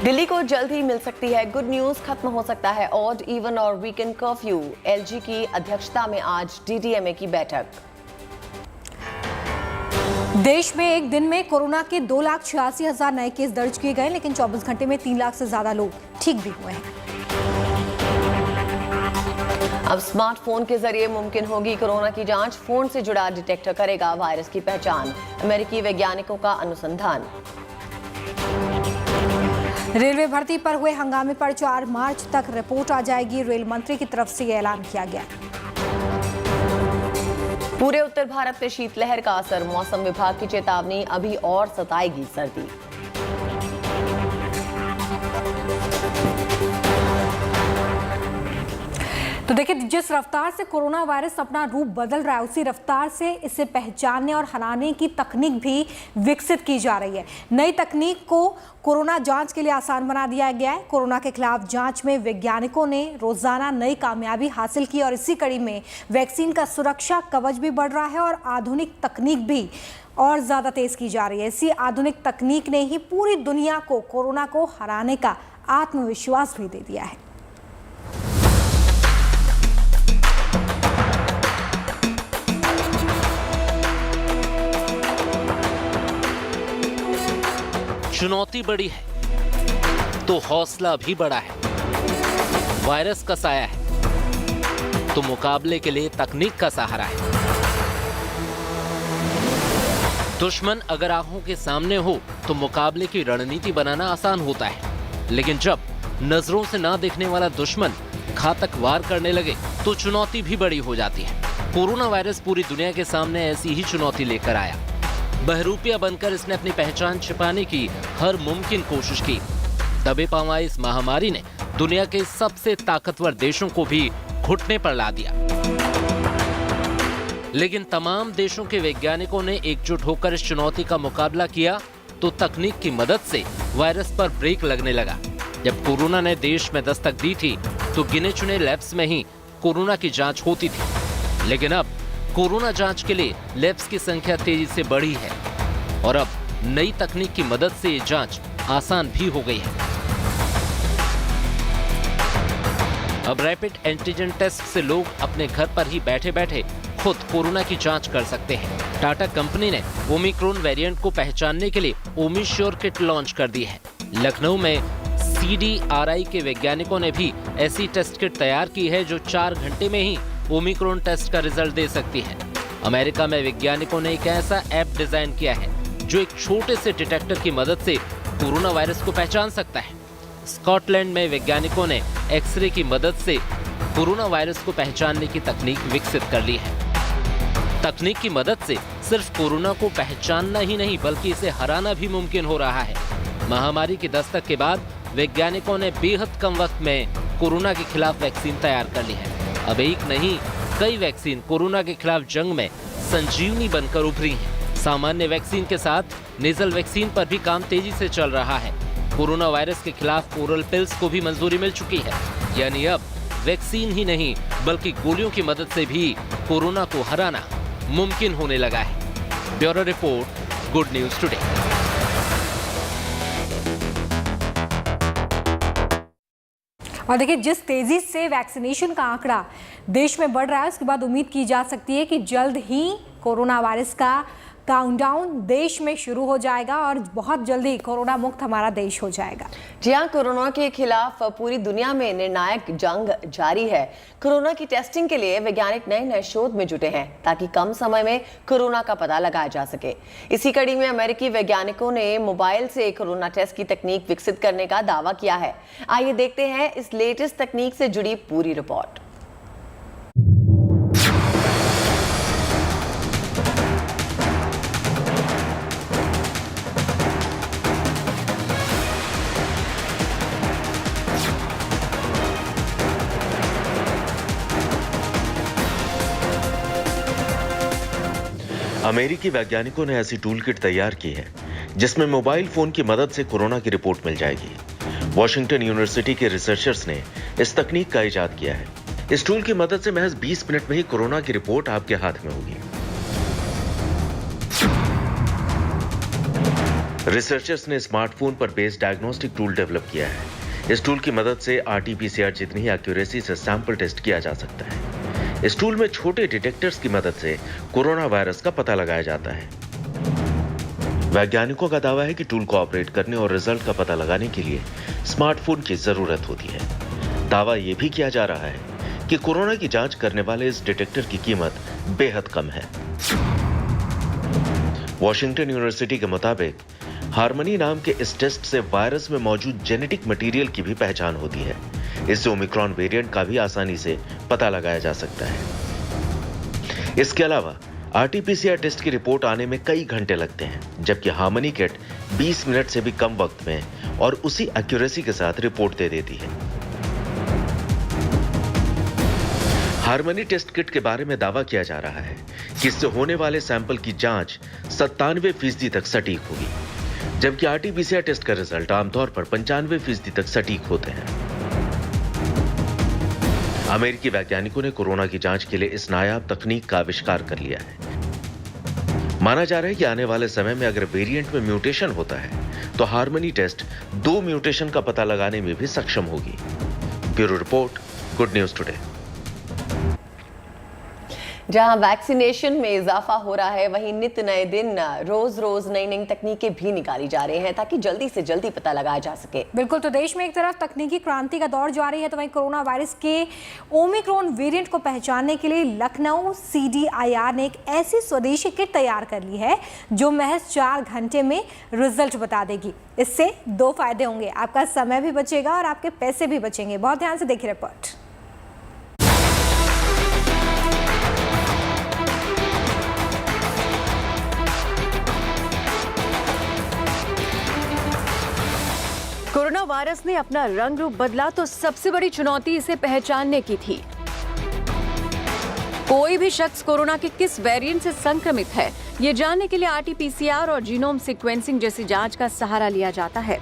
दिल्ली को जल्द ही मिल सकती है गुड न्यूज, खत्म हो सकता है ऑड इवन और वीकेंड कर्फ्यू। एलजी की अध्यक्षता में आज डीडीएमए की बैठक। देश में एक दिन में कोरोना के 2,86,000 नए केस दर्ज किए गए, लेकिन 24 घंटे में 3 लाख से ज्यादा लोग ठीक भी हुए हैं। अब स्मार्टफोन के जरिए मुमकिन होगी कोरोना की जांच। फोन से जुड़ा डिटेक्टर करेगा वायरस की पहचान। अमेरिकी वैज्ञानिकों का अनुसंधान। रेलवे भर्ती पर हुए हंगामे पर 4 मार्च तक रिपोर्ट आ जाएगी। रेल मंत्री की तरफ से यह ऐलान किया गया। पूरे उत्तर भारत में शीतलहर का असर, मौसम विभाग की चेतावनी, अभी और सताएगी सर्दी। तो देखिए, जिस रफ्तार से कोरोना वायरस अपना रूप बदल रहा है, उसी रफ्तार से इसे पहचानने और हराने की तकनीक भी विकसित की जा रही है। नई तकनीक को कोरोना जांच के लिए आसान बना दिया गया है। कोरोना के खिलाफ जांच में वैज्ञानिकों ने रोजाना नई कामयाबी हासिल की और इसी कड़ी में वैक्सीन का सुरक्षा कवच भी बढ़ रहा है और आधुनिक तकनीक भी और ज़्यादा तेज की जा रही है। इसी आधुनिक तकनीक ने ही पूरी दुनिया को कोरोना को हराने का आत्मविश्वास भी दे दिया है। चुनौती बड़ी है तो हौसला भी बड़ा है। वायरस का साया है तो मुकाबले के लिए तकनीक का सहारा है। दुश्मन अगर आंखों के सामने हो तो मुकाबले की रणनीति बनाना आसान होता है, लेकिन जब नजरों से ना देखने वाला दुश्मन घातक वार करने लगे तो चुनौती भी बड़ी हो जाती है। कोरोना वायरस पूरी दुनिया के सामने ऐसी ही चुनौती लेकर आया। बहरूपिया बनकर इसने अपनी पहचान छिपाने की हर मुमकिन कोशिश की। दबे पांव आई इस महामारी ने दुनिया के सबसे ताकतवर देशों को भी घुटने पर ला दिया। लेकिन तमाम देशों के वैज्ञानिकों ने एकजुट होकर इस चुनौती का मुकाबला किया तो तकनीक की मदद से वायरस पर ब्रेक लगने लगा। जब कोरोना ने देश में दस्तक दी थी तो गिने चुने लैब्स में ही कोरोना की जांच होती थी, लेकिन अब कोरोना जांच के लिए लैब्स की संख्या तेजी से बढ़ी है और अब नई तकनीक की मदद से ये जांच आसान भी हो गई है। अब रैपिड एंटीजन टेस्ट से लोग अपने घर पर ही बैठे बैठे खुद कोरोना की जांच कर सकते हैं। टाटा कंपनी ने ओमिक्रॉन वेरिएंट को पहचानने के लिए ओमिश्योर किट लॉन्च कर दी है। लखनऊ में CDRI के वैज्ञानिकों ने भी ऐसी टेस्ट किट तैयार की है जो 4 घंटे में ही ओमिक्रॉन टेस्ट का रिजल्ट दे सकती है। अमेरिका में वैज्ञानिकों ने एक ऐसा ऐप डिजाइन किया है जो एक छोटे से डिटेक्टर की मदद से कोरोना वायरस को पहचान सकता है। स्कॉटलैंड में वैज्ञानिकों ने एक्सरे की मदद से कोरोना वायरस को पहचानने की तकनीक विकसित कर ली है। तकनीक की मदद से सिर्फ कोरोना को पहचानना ही नहीं बल्कि इसे हराना भी मुमकिन हो रहा है। महामारी की दस्तक के बाद वैज्ञानिकों ने बेहद कम वक्त में कोरोना के खिलाफ वैक्सीन तैयार कर ली है। अब एक नहीं कई वैक्सीन कोरोना के खिलाफ जंग में संजीवनी बनकर उभरी हैं। सामान्य वैक्सीन के साथ नेजल वैक्सीन पर भी काम तेजी से चल रहा है। कोरोना वायरस के खिलाफ ओरल पिल्स को भी मंजूरी मिल चुकी है, यानी अब वैक्सीन ही नहीं बल्कि गोलियों की मदद से भी कोरोना को हराना मुमकिन होने लगा है। Bureau report, good news today. और देखिए, जिस तेजी से वैक्सीनेशन का आंकड़ा देश में बढ़ रहा है, उसके बाद उम्मीद की जा सकती है कि जल्द ही कोरोना वायरस का काउंटडाउन देश में शुरू हो जाएगा और बहुत जल्दी कोरोना मुक्त हमारा देश हो जाएगा। जी हाँ, कोरोना के खिलाफ पूरी दुनिया में निर्णायक जंग जारी है। कोरोना की टेस्टिंग के लिए वैज्ञानिक नए नए शोध में जुटे हैं ताकि कम समय में कोरोना का पता लगाया जा सके। इसी कड़ी में अमेरिकी वैज्ञानिकों ने मोबाइल से कोरोना टेस्ट की तकनीक विकसित करने का दावा किया है। आइए देखते हैं इस लेटेस्ट तकनीक से जुड़ी पूरी रिपोर्ट। अमेरिकी वैज्ञानिकों ने ऐसी टूल किट तैयार की है जिसमें मोबाइल फोन की मदद से कोरोना की रिपोर्ट मिल जाएगी। वॉशिंगटन यूनिवर्सिटी के रिसर्चर्स ने इस तकनीक का इजाद किया है। इस टूल की मदद से महज 20 मिनट में ही कोरोना की रिपोर्ट आपके हाथ में होगी। रिसर्चर्स ने स्मार्टफोन पर बेस्ड डायग्नोस्टिक टूल डेवलप किया है। इस टूल की मदद से RT-PCR जितनी ही एक्यूरेसी से सैंपल टेस्ट किया जा सकता है। इस टूल में छोटे डिटेक्टर्स की मदद से कोरोना वायरस का पता लगाया जाता है। वैज्ञानिकों का दावा है कि टूल को ऑपरेट करने और रिजल्ट का पता लगाने के लिए स्मार्टफोन की जरूरत होती है। दावा यह भी किया जा रहा है कि कोरोना की जांच करने वाले इस डिटेक्टर की कीमत बेहद कम है। वॉशिंगटन यूनिवर्सिटी के मुताबिक हार्मनी नाम के इस टेस्ट से वायरस में मौजूद जेनेटिक मटेरियल की भी पहचान होती है। इससे ओमिक्रॉन वेरिएंट का भी आसानी से पता लगाया जा सकता है। इसके अलावा RT-PCR टेस्ट की रिपोर्ट आने में कई घंटे लगते हैं, जबकि हार्मनी किट 20 मिनट से भी कम वक्त में और उसी एक्यूरेसी के साथ रिपोर्ट दे देती है। हार्मनी टेस्ट किट के बारे में दावा किया जा रहा है कि इससे होने वाले सैंपल की जांच 97% तक सटीक होगी, जबकि RT-PCR टेस्ट का रिजल्ट आमतौर पर 95% तक सटीक होते हैं। अमेरिकी वैज्ञानिकों ने कोरोना की जांच के लिए इस नायाब तकनीक का आविष्कार कर लिया है। माना जा रहा है कि आने वाले समय में अगर वेरिएंट में म्यूटेशन होता है तो हार्मनी टेस्ट 2 म्यूटेशन का पता लगाने में भी सक्षम होगी। Bureau report, good news today. जहां वैक्सीनेशन में इजाफा हो रहा है, वहीं नित नए दिन रोज रोज नई नई तकनीकें भी निकाली जा रही हैं ताकि जल्दी से जल्दी पता लगाया जा सके। बिल्कुल, तो देश में एक तरफ तकनीकी क्रांति का दौर जारी है, तो वहीं कोरोना वायरस के ओमिक्रॉन वेरिएंट को पहचानने के लिए लखनऊ CDIR ने एक ऐसी स्वदेशी किट तैयार कर ली है जो महज 4 घंटे में रिजल्ट बता देगी। इससे 2 फायदे होंगे, आपका समय भी बचेगा और आपके पैसे भी बचेंगे। बहुत ध्यान से देखिए रिपोर्ट। कोरोना वायरस ने अपना रंग रूप बदला तो सबसे बड़ी चुनौती इसे पहचानने की थी। कोई भी शख्स कोरोना के किस वेरिएंट से संक्रमित है, ये जानने के लिए RT-PCR और जीनोम सीक्वेंसिंग जैसी जांच का सहारा लिया जाता है।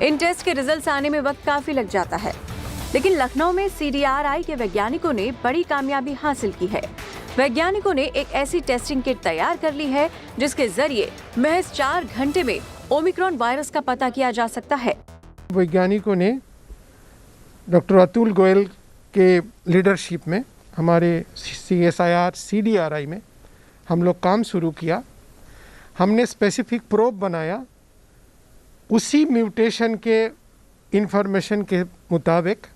इन टेस्ट के रिजल्ट्स आने में वक्त काफी लग जाता है, लेकिन लखनऊ में CDRI के वैज्ञानिकों ने बड़ी कामयाबी हासिल की है। वैज्ञानिकों ने एक ऐसी टेस्टिंग किट तैयार कर ली है जिसके जरिए महज 4 घंटे में ओमिक्रॉन वायरस का पता किया जा सकता है। वैज्ञानिकों ने डॉक्टर अतुल गोयल के लीडरशिप में हमारे CSIR CDRI में हम लोग काम शुरू किया। हमने स्पेसिफिक प्रोब बनाया, उसी म्यूटेशन के इंफॉर्मेशन के मुताबिक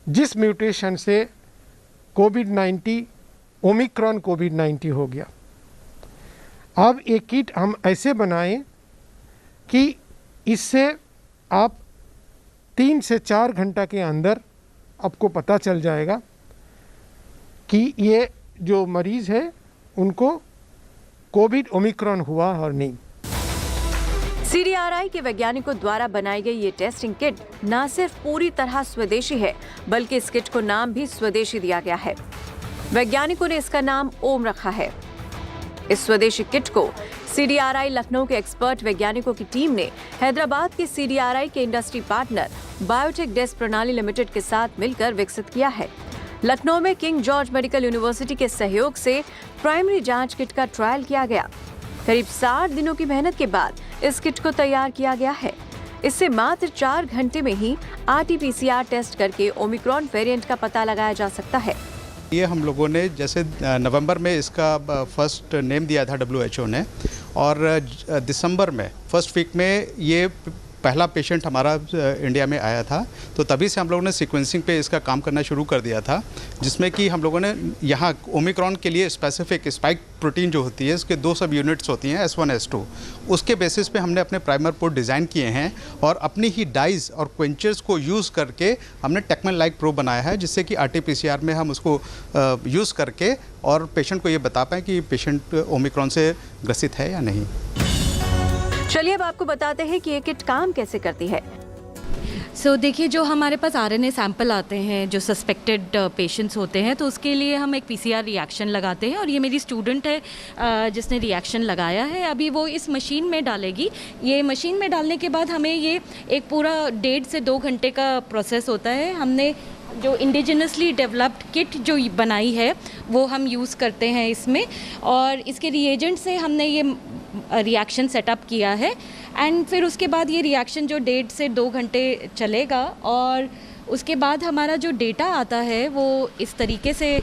जिस म्यूटेशन से कोविड-19 ओमिक्रॉन कोविड-19 हो गया। अब एक किट हम ऐसे बनाए कि इससे आप 3 से 4 घंटा के अंदर आपको पता चल जाएगा कि ये जो मरीज़ है उनको कोविड ओमिक्रॉन हुआ और नहीं। CDRI के वैज्ञानिकों द्वारा बनाई गई ये टेस्टिंग किट न सिर्फ पूरी तरह स्वदेशी है, बल्कि इस किट को नाम भी स्वदेशी दिया गया है। वैज्ञानिकों ने इसका नाम ओम रखा है। इस स्वदेशी किट को CDRI लखनऊ के एक्सपर्ट वैज्ञानिकों की टीम ने हैदराबाद के CDRI के इंडस्ट्री पार्टनर बायोटेक डेस्क प्रणाली लिमिटेड के साथ मिलकर विकसित किया है। लखनऊ में किंग जॉर्ज मेडिकल यूनिवर्सिटी के सहयोग से प्राइमरी जांच किट का ट्रायल किया गया। करीब 60 दिनों की मेहनत के बाद इस किट को तैयार किया गया है। इससे मात्र 4 घंटे में ही RT-PCR टेस्ट करके ओमिक्रॉन वेरिएंट का पता लगाया जा सकता है। ये हम लोगों ने जैसे नवंबर में इसका फर्स्ट नेम दिया था WHO ने, और दिसंबर में फर्स्ट वीक में ये पहला पेशेंट हमारा इंडिया में आया था। तो तभी से हम लोगों ने सीक्वेंसिंग पे इसका काम करना शुरू कर दिया था, जिसमें कि हम लोगों ने यहाँ ओमिक्रॉन के लिए स्पेसिफिक स्पाइक प्रोटीन जो होती है इसके 2 सब यूनिट्स होती हैं, S1 S2। उसके बेसिस पे हमने अपने प्राइमर पोर्ट डिज़ाइन किए हैं और अपनी ही डाइज और क्वेंचर्स को यूज़ करके हमने टेकमन लाइक प्रोब बनाया है, जिससे कि RT-PCR में हम उसको यूज़ करके और पेशेंट को ये बता पाएँ कि पेशेंट ओमिक्रॉन से ग्रसित है या नहीं। चलिए अब आपको बताते हैं कि ये किट काम कैसे करती है। देखिए, जो हमारे पास RNA सैंपल आते हैं जो सस्पेक्टेड पेशेंट्स होते हैं, तो उसके लिए हम एक PCR रिएक्शन लगाते हैं, और ये मेरी स्टूडेंट है जिसने रिएक्शन लगाया है। अभी वो इस मशीन में डालेगी। ये मशीन में डालने के बाद हमें ये एक पूरा 1.5 से 2 घंटे का प्रोसेस होता है। हमने जो इंडिजिनसली डेवलप्ड किट जो बनाई है वो हम यूज़ करते हैं इसमें, और इसके रिएजेंट से हमने ये रिएक्शन सेटअप किया है एंड फिर उसके बाद ये रिएक्शन जो 1.5 से 2 घंटे चलेगा और उसके बाद हमारा जो डेटा आता है वो इस तरीके से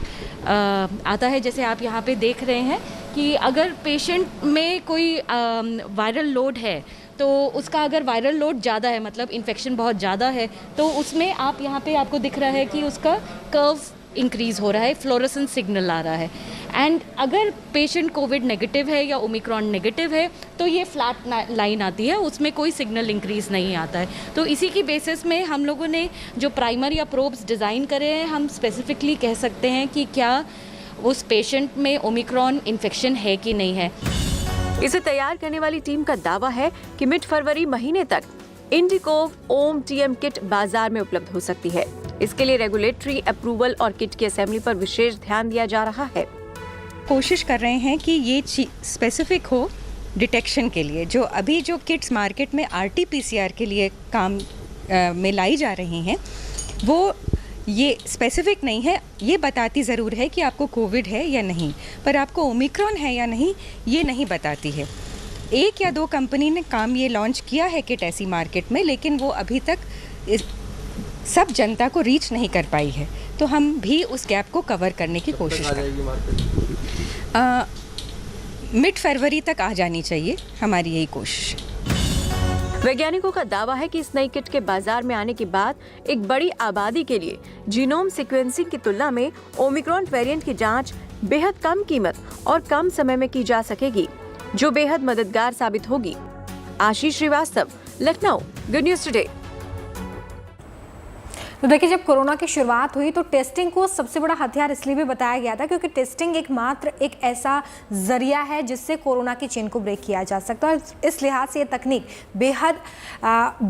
आता है जैसे आप यहाँ पे देख रहे हैं कि अगर पेशेंट में कोई वायरल लोड है तो उसका अगर वायरल लोड ज़्यादा है मतलब इन्फेक्शन बहुत ज़्यादा है तो उसमें आप यहाँ पे आपको दिख रहा है कि उसका कर्व इंक्रीज़ हो रहा है, फ्लोरेसेंस सिग्नल आ रहा है। एंड अगर पेशेंट कोविड नेगेटिव है या ओमिक्रॉन नेगेटिव है तो ये फ्लैट लाइन आती है, उसमें कोई सिग्नल इंक्रीज़ नहीं आता है। तो इसी की बेसिस में हम लोगों ने जो प्राइमर या प्रोब्स डिज़ाइन करे हैं हम स्पेसिफिकली कह सकते हैं कि क्या उस पेशेंट में ओमिक्रॉन इन्फेक्शन है कि नहीं है। इसे तैयार करने वाली टीम का दावा है कि मिड फरवरी महीने तक इंडिकोव ओम टीएम किट बाजार में उपलब्ध हो सकती है। इसके लिए रेगुलेटरी अप्रूवल और किट की असेंबली पर विशेष ध्यान दिया जा रहा है। कोशिश कर रहे हैं कि ये स्पेसिफिक हो डिटेक्शन के लिए। जो अभी जो किट्स मार्केट में RT-PCR के लिए काम में लाई जा रही हैं वो ये स्पेसिफिक नहीं है, ये बताती ज़रूर है कि आपको कोविड है या नहीं, पर आपको ओमिक्रॉन है या नहीं ये नहीं बताती है। 1 या 2 कंपनी ने काम ये लॉन्च किया है किट ऐसी मार्केट में, लेकिन वो अभी तक सब जनता को रीच नहीं कर पाई है। तो हम भी उस गैप को कवर करने की कोशिश कर रहे हैं। मिड फरवरी तक आ जानी चाहिए, हमारी यही कोशिश है। वैज्ञानिकों का दावा है कि इस नई किट के बाजार में आने के बाद एक बड़ी आबादी के लिए जीनोम सीक्वेंसिंग की तुलना में ओमिक्रॉन वेरिएंट की जांच बेहद कम कीमत और कम समय में की जा सकेगी, जो बेहद मददगार साबित होगी। Ashish Srivastava, Lucknow, good news today. तो देखिए, जब कोरोना की शुरुआत हुई तो टेस्टिंग को सबसे बड़ा हथियार इसलिए भी बताया गया था क्योंकि टेस्टिंग एकमात्र एक ऐसा जरिया है जिससे कोरोना की चेन को ब्रेक किया जा सकता है। इस लिहाज से ये तकनीक बेहद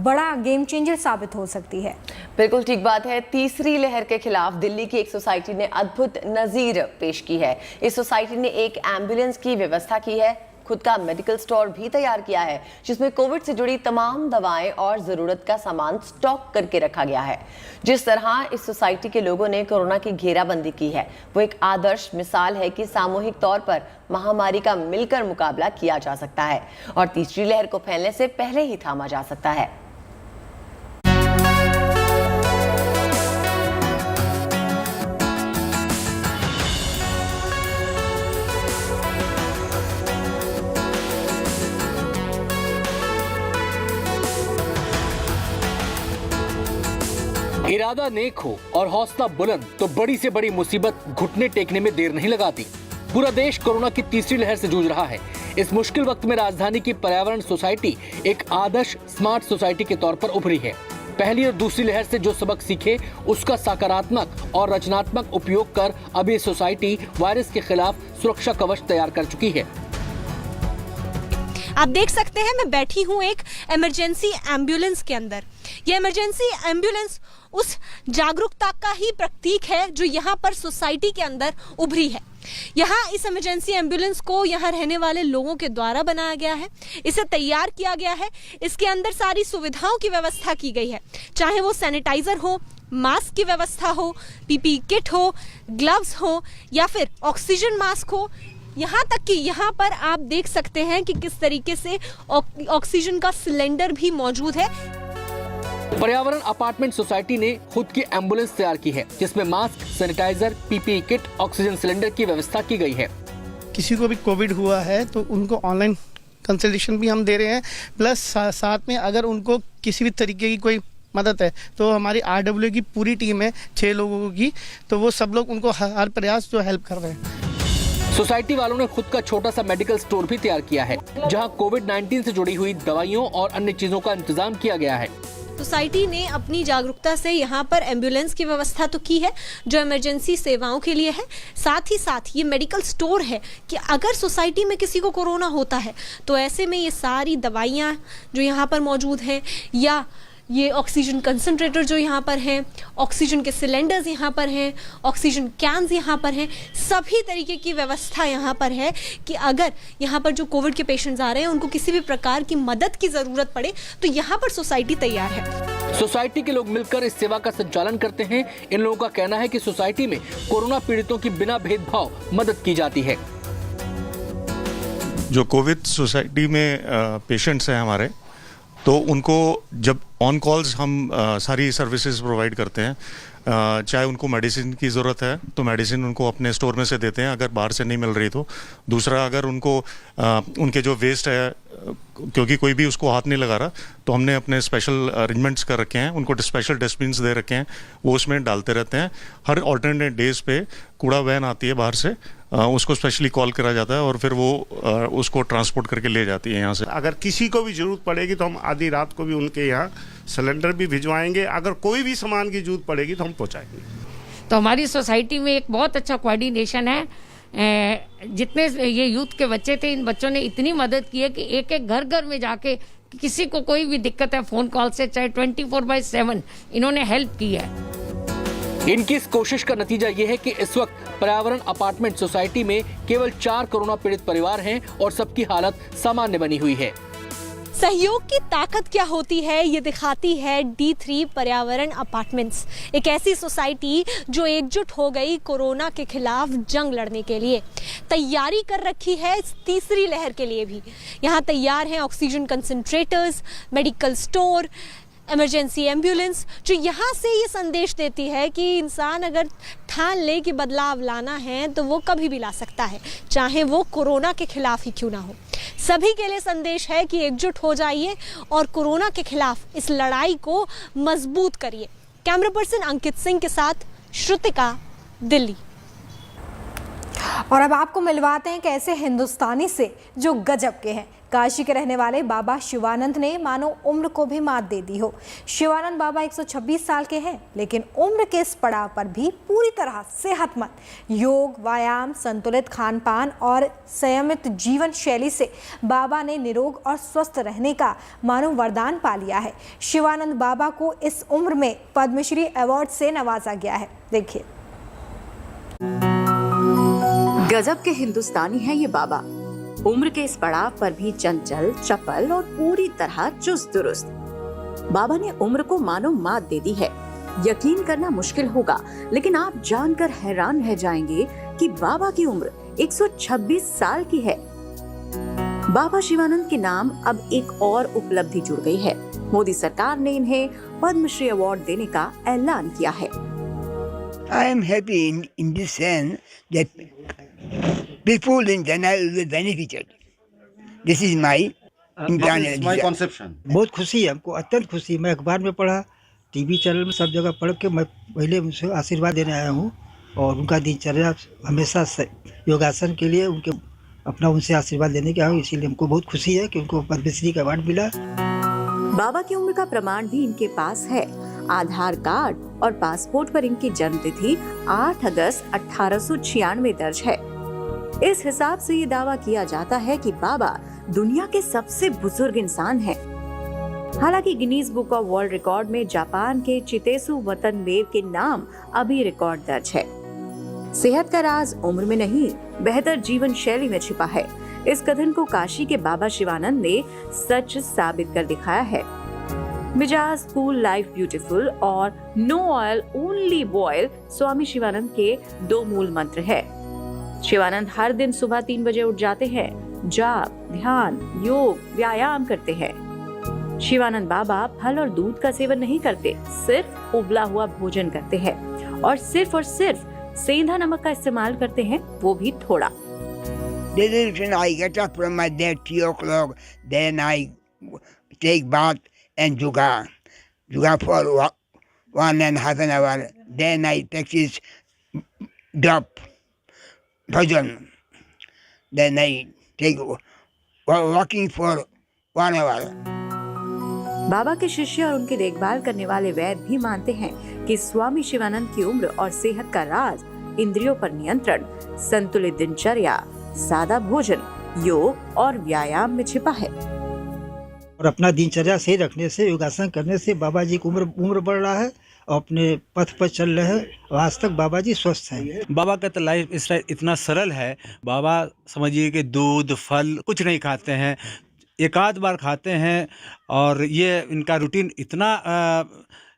बड़ा गेम चेंजर साबित हो सकती है। बिल्कुल ठीक बात है। तीसरी लहर के खिलाफ दिल्ली की एक सोसाइटी ने अद्भुत नजीर पेश की है। इस सोसाइटी ने एक एम्बुलेंस की व्यवस्था की है, खुद का मेडिकल स्टोर भी तैयार किया है जिसमें कोविड से जुड़ी तमाम दवाएं और जरूरत का सामान स्टॉक करके रखा गया है। जिस तरह इस सोसाइटी के लोगों ने कोरोना की घेराबंदी की है वो एक आदर्श मिसाल है कि सामूहिक तौर पर महामारी का मिलकर मुकाबला किया जा सकता है और तीसरी लहर को फैलने से पहले ही थामा जा सकता है। इरादा नेक हो और हौसला बुलंद तो बड़ी से बड़ी मुसीबत घुटने टेकने में देर नहीं लगाती। पूरा देश कोरोना की तीसरी लहर से जूझ रहा है। इस मुश्किल वक्त में राजधानी की पर्यावरण सोसाइटी एक आदर्श स्मार्ट सोसाइटी के तौर पर उभरी है। पहली और दूसरी लहर से जो सबक सीखे उसका सकारात्मक और रचनात्मक उपयोग कर अब ये सोसाइटी वायरस के खिलाफ सुरक्षा कवच तैयार कर चुकी है। आप देख सकते हैं मैं बैठी हूँ एक इमरजेंसी एम्बुलेंस के अंदर। ये इमरजेंसी एम्बुलेंस उस जागरूकता का ही प्रतीक है जो यहाँ पर सोसाइटी के अंदर उभरी है। यहाँ इस इमरजेंसी एम्बुलेंस को यहाँ रहने वाले लोगों के द्वारा बनाया गया है, इसे तैयार किया गया है। इसके अंदर सारी सुविधाओं की व्यवस्था की गई है, चाहे वो सैनिटाइजर हो, मास्क की व्यवस्था हो, पीपीई किट हो, ग्लव्स हो या फिर ऑक्सीजन मास्क हो। यहाँ तक कि यहाँ पर आप देख सकते हैं कि किस तरीके से ऑक्सीजन का सिलेंडर भी मौजूद है। पर्यावरण अपार्टमेंट सोसाइटी ने खुद की एम्बुलेंस तैयार की है जिसमें mask, sanitizer, PPE kit, oxygen cylinder की व्यवस्था की गई है। किसी को भी कोविड हुआ है तो उनको ऑनलाइन कंसल्टेशन भी हम दे रहे हैं, प्लस साथ में अगर उनको किसी भी तरीके की कोई मदद है तो हमारी RW की पूरी टीम है 6 लोगों की, तो वो सब लोग उनको हर प्रयास जो हेल्प कर रहे हैं। सोसाइटी वालों ने खुद का छोटा सा मेडिकल स्टोर भी तैयार किया है जहां कोविड-19 से जुड़ी हुई दवाइयों और अन्य चीजों का इंतजाम किया गया है। सोसाइटी ने अपनी जागरूकता से यहाँ पर एम्बुलेंस की व्यवस्था तो की है जो इमरजेंसी सेवाओं के लिए है, साथ ही साथ ये मेडिकल स्टोर है कि अगर सोसाइटी में किसी को कोरोना होता है तो ऐसे में ये सारी दवाइयाँ जो यहाँ पर मौजूद हैं या ये ऑक्सीजन कंसंट्रेटर जो यहाँ पर हैं, ऑक्सीजन के सिलेंडर्स यहाँ पर हैं, ऑक्सीजन कैन्स यहाँ पर हैं, सभी तरीके की व्यवस्था यहाँ पर है कि अगर यहाँ पर जो कोविड के पेशेंट्स आ रहे हैं उनको किसी भी प्रकार की मदद की ज़रूरत पड़े तो यहाँ पर सोसाइटी तैयार है। सोसाइटी के लोग मिलकर इस सेवा का संचालन करते हैं। इन लोगों का कहना है कि सोसाइटी में कोरोना पीड़ितों की बिना भेदभाव मदद की जाती है। जो कोविड सोसाइटी में पेशेंट्स हैं हमारे, तो उनको जब ऑन कॉल्स हम सारी सर्विसेज प्रोवाइड करते हैं। चाहे उनको मेडिसिन की ज़रूरत है तो मेडिसिन उनको अपने स्टोर में से देते हैं अगर बाहर से नहीं मिल रही तो। दूसरा, अगर उनको उनके जो वेस्ट है, क्योंकि कोई भी उसको हाथ नहीं लगा रहा, तो हमने अपने स्पेशल अरेंजमेंट्स कर रखे हैं, उनको स्पेशल डस्टबिन्स दे रखे हैं, वो उसमें डालते रहते हैं। हर ऑल्टरनेट डेज पे कूड़ा वैन आती है बाहर से, उसको स्पेशली कॉल करा जाता है और फिर वो उसको ट्रांसपोर्ट करके ले जाती है यहाँ से। अगर किसी को भी ज़रूरत पड़ेगी तो हम आधी रात को भी उनके यहाँ सिलेंडर भी भिजवाएंगे। अगर कोई भी सामान की ज़रूरत पड़ेगी तो हम पहुँचाएंगे। तो हमारी सोसाइटी में एक बहुत अच्छा कोऑर्डिनेशन है। जितने ये यूथ के बच्चे थे, इन बच्चों ने इतनी मदद की है कि एक एक घर घर में जाके किसी को कोई भी दिक्कत है फ़ोन कॉल से, चाहे 24/7 इन्होंने हेल्प की है। इनकी इस कोशिश का नतीजा ये है कि इस वक्त पर्यावरण अपार्टमेंट सोसाइटी में केवल 4 कोरोना पीड़ित परिवार हैं और सबकी हालत सामान्य बनी हुई है। सहयोग की ताकत क्या होती है ये दिखाती है D3 पर्यावरण अपार्टमेंट्स, एक ऐसी सोसाइटी जो एकजुट हो गई कोरोना के खिलाफ जंग लड़ने के लिए। तैयारी कर रखी है इस तीसरी लहर के लिए भी। यहाँ तैयार हैं oxygen concentrators, medical store, emergency ambulance, जो यहाँ से ये संदेश देती है कि इंसान अगर ठान ले कि बदलाव लाना है तो वो कभी भी ला सकता है, चाहे वो कोरोना के खिलाफ ही क्यों ना हो। सभी के लिए संदेश है कि एकजुट हो जाइए और कोरोना के खिलाफ इस लड़ाई को मजबूत करिए। कैमरा पर्सन अंकित सिंह के साथ श्रुतिका, दिल्ली। और अब आपको मिलवाते हैं कैसे हिंदुस्तानी से जो गजब के हैं। काशी के रहने वाले बाबा शिवानंद ने मानो उम्र को भी मात दे दी हो। शिवानंद बाबा 126 साल के हैं, लेकिन उम्र के इस पड़ाव पर भी पूरी तरह सेहतमंद। योग, व्यायाम, संतुलित खान पान और संयमित जीवन शैली से बाबा ने निरोग और स्वस्थ रहने का मानो वरदान पा लिया है। शिवानंद बाबा को इस उम्र में पद्मश्री अवार्ड से नवाजा गया है। देखिए। गजब के हिंदुस्तानी है ये बाबा। उम्र के इस पड़ाव पर भी चंचल, चपल और पूरी तरह चुस्त दुरुस्त। बाबा ने उम्र को मानो मात दे दी है। यकीन करना मुश्किल होगा, लेकिन आप जानकर हैरान रह जाएंगे कि बाबा की उम्र 126 साल की है। बाबा शिवानंद के नाम अब एक और उपलब्धि जुड़ गई है। मोदी सरकार ने इन्हें पद्मश्री अवार्ड देने का ऐलान किया है। I am happy in this sense that people in general will benefited. This is my internal conception. बहुत खुशी है हमको, अत्यंत खुशी। मैं अखबार में पढ़ा, टीवी चैनल में सब जगह पढ़ के मैं पहले उनसे आशीर्वाद देने आया हूँ और उनका दिनचर्या हमेशा योगासन के लिए उनके अपना उनसे आशीर्वाद लेने के आया हूँ। इसीलिए हमको बहुत खुशी है कि उनको पद्मश्री का अवार्ड मिला। बाबा की उम्र का प्रमाण भी इनके पास है। आधार कार्ड और पासपोर्ट पर इनकी जन्मतिथि 8 अगस्त 1896 दर्ज है। इस हिसाब से ये दावा किया जाता है कि बाबा दुनिया के सबसे बुजुर्ग इंसान हैं। हालांकि Guinness book of world record में जापान के चितेसु वतनबेव के नाम अभी रिकॉर्ड दर्ज है। सेहत का राज उम्र में नहीं, बेहतर जीवन शैली में छिपा है। इस कथन को काशी के बाबा शिवानंद ने सच साबित कर दिखाया है। मिजाज कूल, लाइफ ब्यूटीफुल और नो ऑयल ओनली बॉयल स्वामी शिवानंद के 2 मूल मंत्र है। शिवानंद हर दिन सुबह 3 बजे उठ जाते हैं, जाप, ध्यान, योग, व्यायाम करते हैं। शिवानंद बाबा फल और दूध का सेवन नहीं करते, सिर्फ उबला हुआ भोजन करते हैं और सिर्फ सेंधा नमक का इस्तेमाल करते हैं, वो भी थोड़ा। I get up from my bed 3 o'clock, then I take bath and yoga for 1.5 hours. Then I practice drop bhajan. Then I take walking for 1 hour. बाबा के शिष्य और उनकी देखभाल करने वाले वैद्य भी मानते हैं कि स्वामी शिवानंद की उम्र और सेहत का राज इंद्रियों पर नियंत्रण, संतुलित दिनचर्या, सादा भोजन, योग और व्यायाम में छिपा है। और अपना दिनचर्या सही रखने से, योगासन करने से बाबा जी की उम्र बढ़ रहा है और अपने पथ पर चल रहे हैं और आज तक बाबा जी स्वस्थ हैं। बाबा का तो लाइफ स्टाइल इतना सरल है। बाबा समझिए कि दूध, फल कुछ नहीं खाते हैं, एक आध बार खाते हैं और ये इनका रूटीन इतना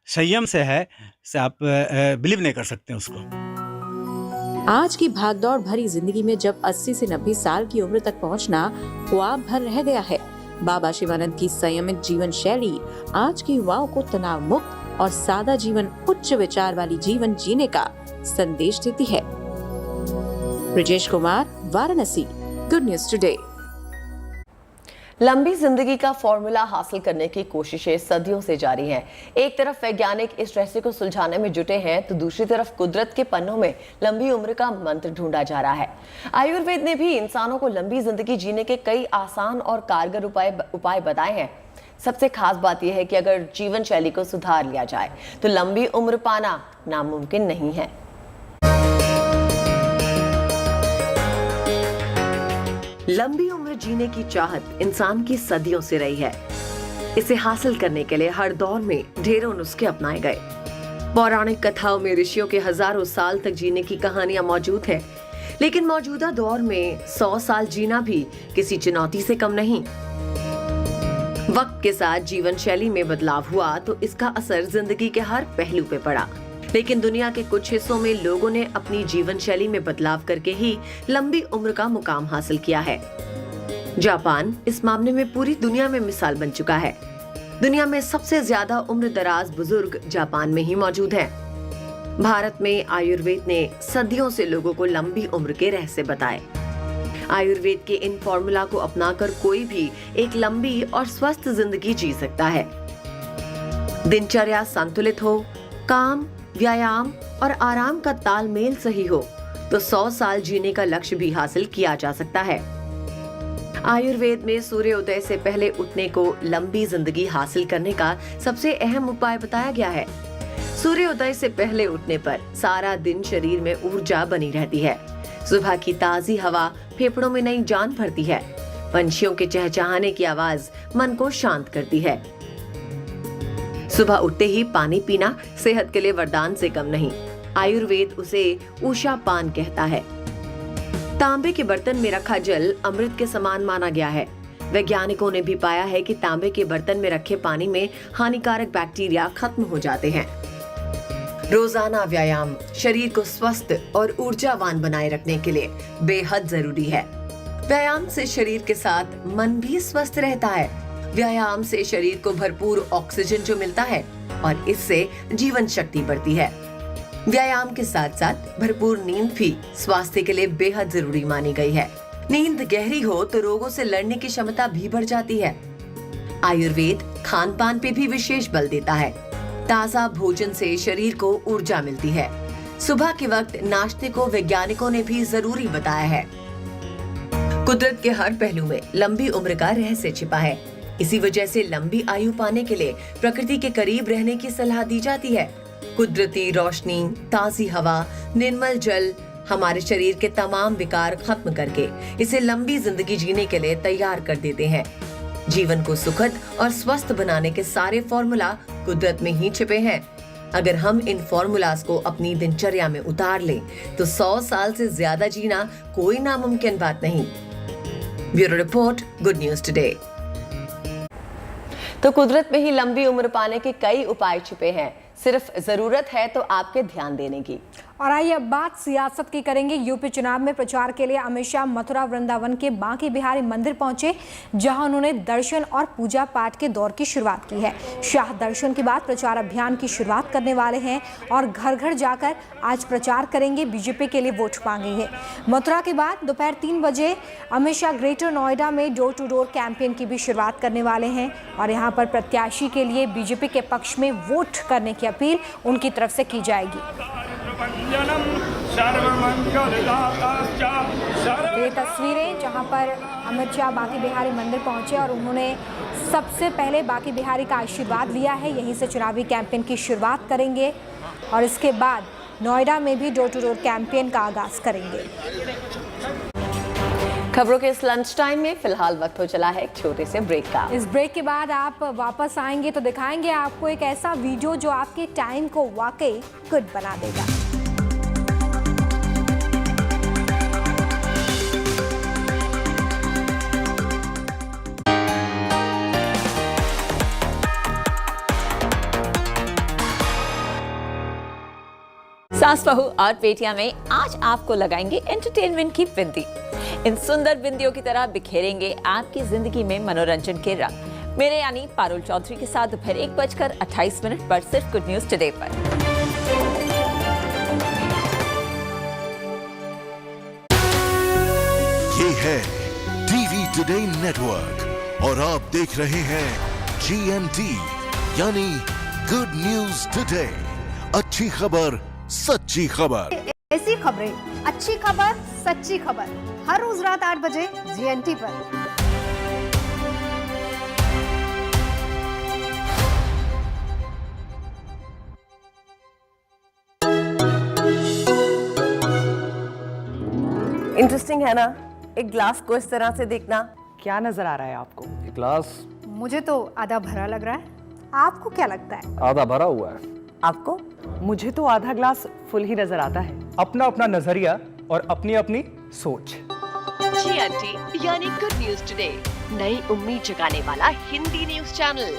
संयम से है से आप बिलीव नहीं कर सकते उसको। आज की भागदौड़ भरी जिंदगी में जब 80 से 90 साल की उम्र तक पहुंचना ख्वाब भर रह गया है, बाबा शिवानंद की संयमित जीवन शैली आज के युवाओं को तनाव मुक्त और सादा जीवन, उच्च विचार वाली जीवन जीने का संदेश देती है। Brajesh Kumar, Varanasi, good news today. लंबी जिंदगी का फॉर्मूला हासिल करने की कोशिशें सदियों से जारी हैं। एक तरफ वैज्ञानिक इस रहस्य को सुलझाने में जुटे हैं तो दूसरी तरफ कुदरत के पन्नों में लंबी उम्र का मंत्र ढूंढा जा रहा है। आयुर्वेद ने भी इंसानों को लंबी जिंदगी जीने के कई आसान और कारगर उपाय बताए हैं। सबसे खास बात यह है कि अगर जीवन शैली को सुधार लिया जाए तो लंबी उम्र पाना नामुमकिन नहीं है। लंबी उम्र जीने की चाहत इंसान की सदियों से रही है। इसे हासिल करने के लिए हर दौर में ढेरों नुस्खे अपनाए गए। पौराणिक कथाओं में ऋषियों के हजारों साल तक जीने की कहानियां मौजूद है, लेकिन मौजूदा दौर में 100 साल जीना भी किसी चुनौती से कम नहीं। वक्त के साथ जीवन शैली में बदलाव हुआ तो इसका असर जिंदगी के हर पहलू पे पड़ा, लेकिन दुनिया के कुछ हिस्सों में लोगों ने अपनी जीवन शैली में बदलाव करके ही लंबी उम्र का मुकाम हासिल किया है। जापान इस मामले में पूरी दुनिया में मिसाल बन चुका है। दुनिया में सबसे ज्यादा उम्र दराज बुजुर्ग जापान में ही मौजूद हैं। भारत में आयुर्वेद ने सदियों से लोगों को लंबी उम्र के रहस्य बताए। आयुर्वेद के इन फॉर्मूला को अपनाकर कोई भी एक लंबी और स्वस्थ जिंदगी जी सकता है। दिनचर्या संतुलित हो, काम, व्यायाम और आराम का तालमेल सही हो तो 100 साल जीने का लक्ष्य भी हासिल किया जा सकता है। आयुर्वेद में सूर्योदय से पहले उठने को लंबी जिंदगी हासिल करने का सबसे अहम उपाय बताया गया है। सूर्योदय से पहले उठने पर सारा दिन शरीर में ऊर्जा बनी रहती है। सुबह की ताजी हवा फेफड़ों में नई जान भरती है। पंछियों के चहचहाने की आवाज मन को शांत करती है। सुबह उठते ही पानी पीना सेहत के लिए वरदान से कम नहीं। आयुर्वेद उसे उषा पान कहता है। तांबे के बर्तन में रखा जल अमृत के समान माना गया है। वैज्ञानिकों ने भी पाया है कि तांबे के बर्तन में रखे पानी में हानिकारक बैक्टीरिया खत्म हो जाते हैं। रोजाना व्यायाम शरीर को स्वस्थ और ऊर्जावान बनाए रखने के लिए बेहद जरूरी है। व्यायाम से शरीर के साथ मन भी स्वस्थ रहता है। व्यायाम से शरीर को भरपूर ऑक्सीजन जो मिलता है और इससे जीवन शक्ति बढ़ती है। व्यायाम के साथ साथ भरपूर नींद भी स्वास्थ्य के लिए बेहद जरूरी मानी गई है। नींद गहरी हो तो रोगों से लड़ने की क्षमता भी बढ़ जाती है। आयुर्वेद खान पान पे भी विशेष बल देता है। ताजा भोजन से शरीर को ऊर्जा मिलती है। सुबह के वक्त नाश्ते को वैज्ञानिकों ने भी जरूरी बताया है। कुदरत के हर पहलू में लंबी उम्र का रहस्य छिपा है। इसी वजह से लंबी आयु पाने के लिए प्रकृति के करीब रहने की सलाह दी जाती है। कुदरती रोशनी, ताजी हवा, निर्मल जल हमारे शरीर के तमाम विकार खत्म करके इसे लंबी जिंदगी जीने के लिए तैयार कर देते हैं। जीवन को सुखद और स्वस्थ बनाने के सारे फॉर्मूला कुदरत में ही छिपे हैं। अगर हम इन फॉर्मूलाज को अपनी दिनचर्या में उतार लें तो 100 साल से ज्यादा जीना कोई नामुमकिन बात नहीं। Bureau report, good news today. तो कुदरत में ही लंबी उम्र पाने के कई उपाय छिपे हैं, सिर्फ जरूरत है तो आपके ध्यान देने की। और आइए अब बात सियासत की करेंगे। यूपी चुनाव में प्रचार के लिए अमित शाह मथुरा वृंदावन के बांके बिहारी मंदिर पहुंचे, जहां उन्होंने दर्शन और पूजा पाठ के दौर की शुरुआत की है। शाह दर्शन के बाद प्रचार अभियान की शुरुआत करने वाले हैं और घर घर जाकर आज प्रचार करेंगे, बीजेपी के लिए वोट मांगेंगे। मथुरा के बाद दोपहर 3 बजे अमित शाह ग्रेटर नोएडा में डोर टू डोर कैंपेन की भी शुरुआत करने वाले हैं और यहाँ पर प्रत्याशी के लिए बीजेपी के पक्ष में वोट करने की अपील उनकी तरफ से की जाएगी। ये तस्वीरें जहां पर अमित शाह बांके बिहारी मंदिर पहुंचे और उन्होंने सबसे पहले बांके बिहारी का आशीर्वाद लिया है। यहीं से चुनावी कैंपेन की शुरुआत करेंगे और इसके बाद नोएडा में भी डोर टू डोर कैंपेन का आगाज करेंगे। खबरों के इस लंच टाइम में फिलहाल वक्त हो चला है एक छोटे से ब्रेक का। इस ब्रेक के बाद आप वापस आएंगे तो दिखाएंगे आपको एक ऐसा वीडियो जो आपके टाइम को वाकई गुड बना देगा। सास बहू और बेटियां में आज आपको लगाएंगे एंटरटेनमेंट की बिंदी। इन सुंदर बिंदियों की तरह बिखेरेंगे आपकी जिंदगी में मनोरंजन के रंग। मेरे यानी पारुल चौधरी के साथ दोपहर 1:28 पर सिर्फ गुड न्यूज टुडे पर। ये है टीवी टुडे नेटवर्क और आप देख रहे हैं GMT यानी गुड न्यूज टुडे। अच्छी खबर, सच्ची खबर। ऐसी खबरें, अच्छी खबर, सच्ची खबर, हर रोज रात 8 बजे GMT पर। इंटरेस्टिंग है ना, एक ग्लास को इस तरह से देखना। क्या नजर आ रहा है आपको? ग्लास मुझे तो आधा भरा लग रहा है, आपको क्या लगता है? आधा भरा हुआ है। आपको? मुझे तो आधा ग्लास फुल ही नजर आता है। अपना अपना नजरिया और अपनी अपनी सोच। GMT यानी गुड न्यूज टुडे, नई उम्मीद जगाने वाला हिंदी न्यूज चैनल।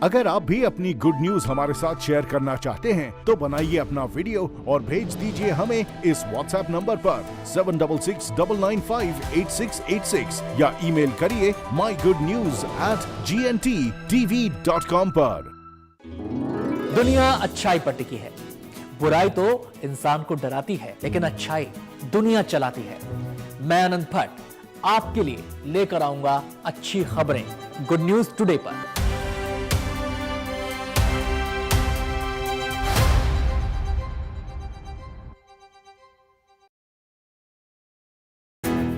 अगर आप भी अपनी गुड न्यूज हमारे साथ शेयर करना चाहते हैं तो बनाइए अपना वीडियो और भेज दीजिए हमें इस WhatsApp नंबर पर 7669958686 या ईमेल करिए mygoodnews@gntv.com पर। दुनिया अच्छाई पर टिकी है। बुराई तो इंसान को डराती है, लेकिन अच्छाई दुनिया चलाती है। मैं अनंत भट्ट आपके लिए लेकर आऊंगा अच्छी खबरें गुड न्यूज टुडे पर।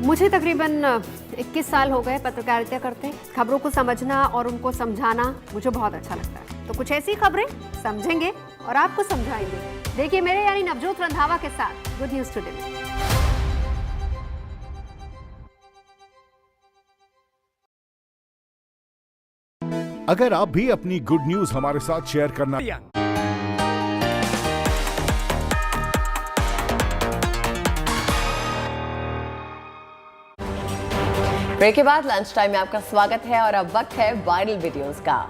मुझे तकरीबन 21 साल हो गए पत्रकारिता करते। खबरों को समझना और उनको समझाना मुझे बहुत अच्छा लगता है। तो कुछ ऐसी खबरें समझेंगे और आपको समझाएंगे। देखिए मेरे यानी नवजोत रंधावा के साथ गुड न्यूज टुडे में। अगर आप भी अपनी गुड न्यूज हमारे साथ शेयर करना ब्रेक के बाद लंच टाइम में आपका स्वागत है और अब वक्त है वायरल वीडियोस का।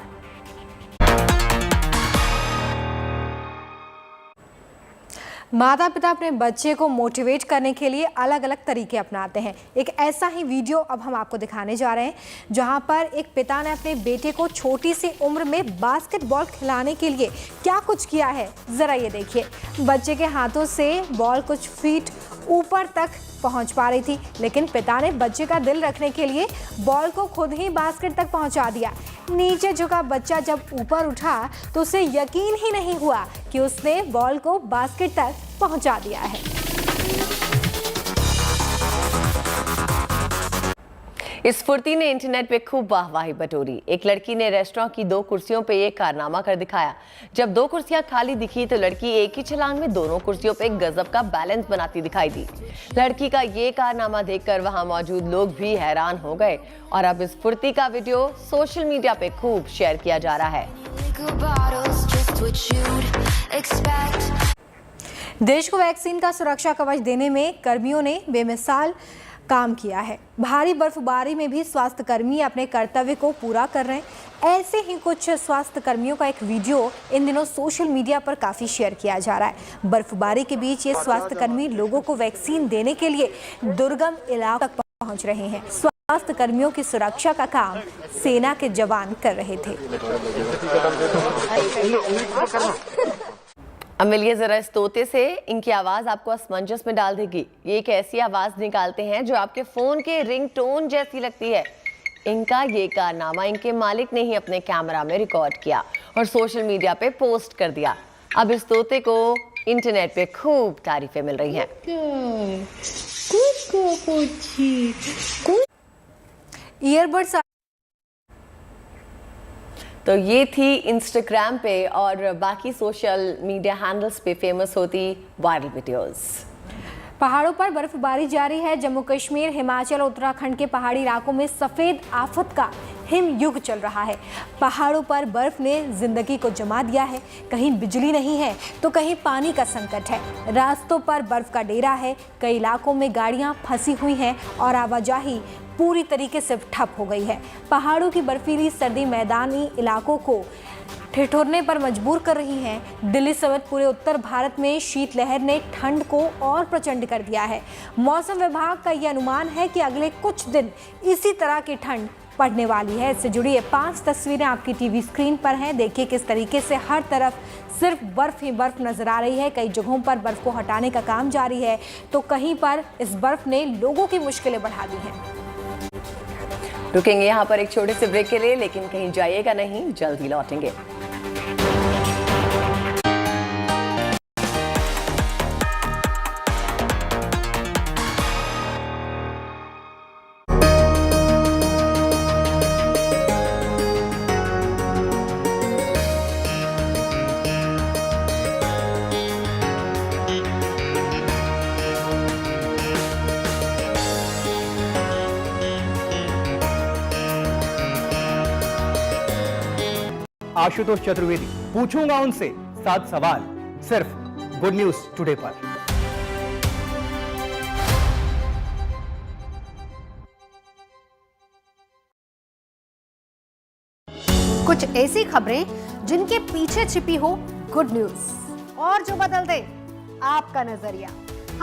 माता पिता अपने बच्चे को मोटिवेट करने के लिए अलग अलग तरीके अपनाते हैं। एक ऐसा ही वीडियो अब हम आपको दिखाने जा रहे हैं, जहां पर एक पिता ने अपने बेटे को छोटी सी उम्र में बास्केटबॉल खिलाने के लिए क्या कुछ किया है, जरा ये देखिए। बच्चे के हाथों से बॉल कुछ फीट ऊपर तक पहुंच पा रही थी, लेकिन पिता ने बच्चे का दिल रखने के लिए बॉल को खुद ही बास्केट तक पहुंचा दिया। नीचे झुका बच्चा जब ऊपर उठा तो उसे यकीन ही नहीं हुआ कि उसने बॉल को बास्केट तक पहुंचा दिया है। इस फुर्ती ने इंटरनेट पे खूब वाहवाही बटोरी। एक लड़की ने रेस्टोरेंट की 2 कुर्सियों पे ये कारनामा कर दिखाया। जब 2 कुर्सियां खाली दिखी तो लड़की एक ही छलांग में दोनों कुर्सियों पे गजब का बैलेंस बनाती दिखाई दी। लड़की का ये कारनामा देखकर वहां मौजूद लोग भी हैरान हो गए और अब इस फुर्ती का वीडियो सोशल मीडिया पे खूब शेयर किया जा रहा है। देश को वैक्सीन का सुरक्षा कवच देने में कर्मियों ने बेमिसाल काम किया है। भारी बर्फबारी में भी स्वास्थ्य कर्मी अपने कर्तव्य को पूरा कर रहे हैं। ऐसे ही कुछ स्वास्थ्य कर्मियों का एक वीडियो इन दिनों सोशल मीडिया पर काफ़ी शेयर किया जा रहा है। बर्फबारी के बीच ये स्वास्थ्य कर्मी लोगों को वैक्सीन देने के लिए दुर्गम इलाकों तक पहुंच रहे हैं। स्वास्थ्य कर्मियों की सुरक्षा का काम सेना के जवान कर रहे थे। अब मिलिए जरा इस तोते से, इनकी आवाज आपको असमंजस में डाल देगी। ये एक ऐसी आवाज निकालते हैं जो आपके फोन के रिंगटोन जैसी लगती है। इनका ये कारनामा इनके मालिक ने ही अपने कैमरा में रिकॉर्ड किया और सोशल मीडिया पे पोस्ट कर दिया। अब इस तोते को इंटरनेट पे खूब तारीफें मिल रही हैं। ईयरबड्स तो ये थी इंस्टाग्राम पे और बाकी सोशल मीडिया हैंडल्स पे फेमस होती वायरल वीडियोस। पहाड़ों पर बर्फबारी जारी है। जम्मू कश्मीर, हिमाचल और उत्तराखंड के पहाड़ी इलाकों में सफ़ेद आफत का हिमयुग चल रहा है। पहाड़ों पर बर्फ ने जिंदगी को जमा दिया है। कहीं बिजली नहीं है तो कहीं पानी का संकट है। रास्तों पर बर्फ का डेरा है। कई इलाकों में गाड़ियां फंसी हुई हैं और आवाजाही पूरी तरीके से ठप हो गई है। पहाड़ों की बर्फीली सर्दी मैदानी इलाकों को ठिठुरने पर मजबूर कर रही हैं। दिल्ली समेत पूरे उत्तर भारत में शीतलहर ने ठंड को और प्रचंड कर दिया है। मौसम विभाग का यह अनुमान है कि अगले कुछ दिन इसी तरह की ठंड पड़ने वाली है। इससे जुड़ी ये 5 तस्वीरें आपकी टीवी स्क्रीन पर हैं। देखिए किस तरीके से हर तरफ सिर्फ बर्फ ही बर्फ नजर आ रही है। कई जगहों पर बर्फ को हटाने का काम जारी है, तो कहीं पर इस बर्फ ने लोगों की मुश्किलें बढ़ा दी हैं। रुकेंगे यहाँ पर एक छोटे से ब्रेक के लिए, लेकिन कहीं जाइएगा नहीं, जल्द ही लौटेंगे। आशुतोष चतुर्वेदी पूछूंगा उनसे 7 सवाल, सिर्फ गुड न्यूज टुडे पर। कुछ ऐसी खबरें जिनके पीछे छिपी हो गुड न्यूज और जो बदल दे आपका नजरिया।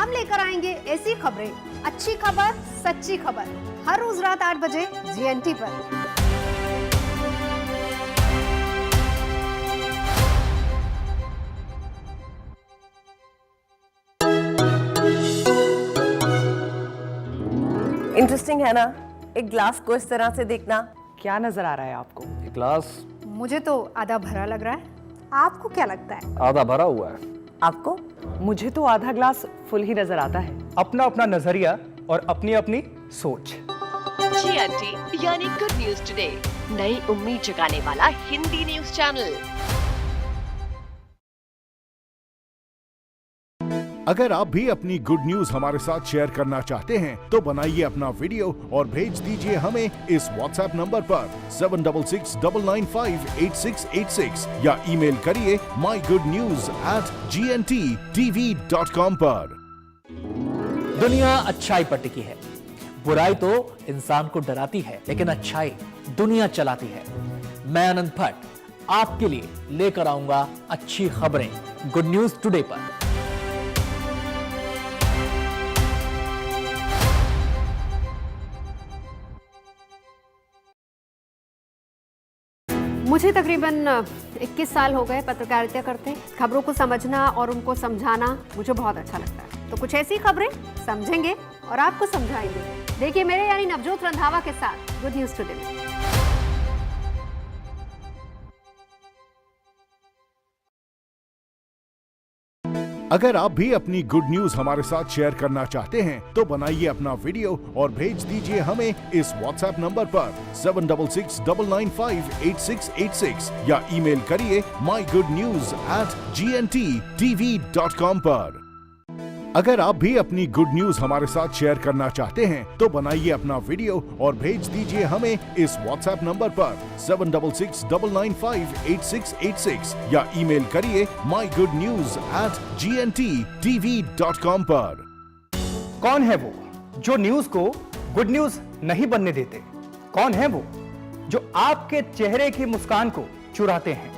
हम लेकर आएंगे ऐसी खबरें, अच्छी खबर, सच्ची खबर, हर रोज रात 8 बजे GNT पर। इंटरेस्टिंग है ना, एक ग्लास को इस तरह से देखना। क्या नजर आ रहा है आपको? ग्लास मुझे तो आधा भरा लग रहा है, आपको क्या लगता है? आधा भरा हुआ है। आपको? मुझे तो आधा ग्लास फुल ही नजर आता है। अपना अपना नजरिया और अपनी अपनी सोच। GNT यानी गुड न्यूज टुडे, नई उम्मीद जगाने वाला हिंदी न्यूज चैनल। अगर आप भी अपनी गुड न्यूज हमारे साथ शेयर करना चाहते हैं तो बनाइए अपना वीडियो और भेज दीजिए हमें इस WhatsApp नंबर पर 7669958686 या ईमेल करिए mygoodnews@gntv.com पर। दुनिया अच्छाई पर टिकी है। बुराई तो इंसान को डराती है, लेकिन अच्छाई दुनिया चलाती है। मैं आनंद भट्ट आपके लिए लेकर आऊंगा अच्छी खबरें गुड न्यूज टुडे पर। मुझे तकरीबन 21 साल हो गए पत्रकारिता करते। खबरों को समझना और उनको समझाना मुझे बहुत अच्छा लगता है। तो कुछ ऐसी खबरें समझेंगे और आपको समझाएंगे। देखिए मेरे यानी नवजोत रंधावा के साथ गुड न्यूज टुडे में। अगर आप भी अपनी गुड न्यूज हमारे साथ शेयर करना चाहते हैं तो बनाइए अपना वीडियो और भेज दीजिए हमें इस WhatsApp नंबर पर 7669958686 या ईमेल करिए mygoodnews@gntv.com पर। अगर आप भी अपनी गुड न्यूज हमारे साथ शेयर करना चाहते हैं तो बनाइए अपना वीडियो और भेज दीजिए हमें इस WhatsApp नंबर पर 7669958686 या ईमेल करिए mygoodnews@gntv.com पर। कौन है वो जो न्यूज को गुड न्यूज नहीं बनने देते? कौन है वो जो आपके चेहरे की मुस्कान को चुराते हैं?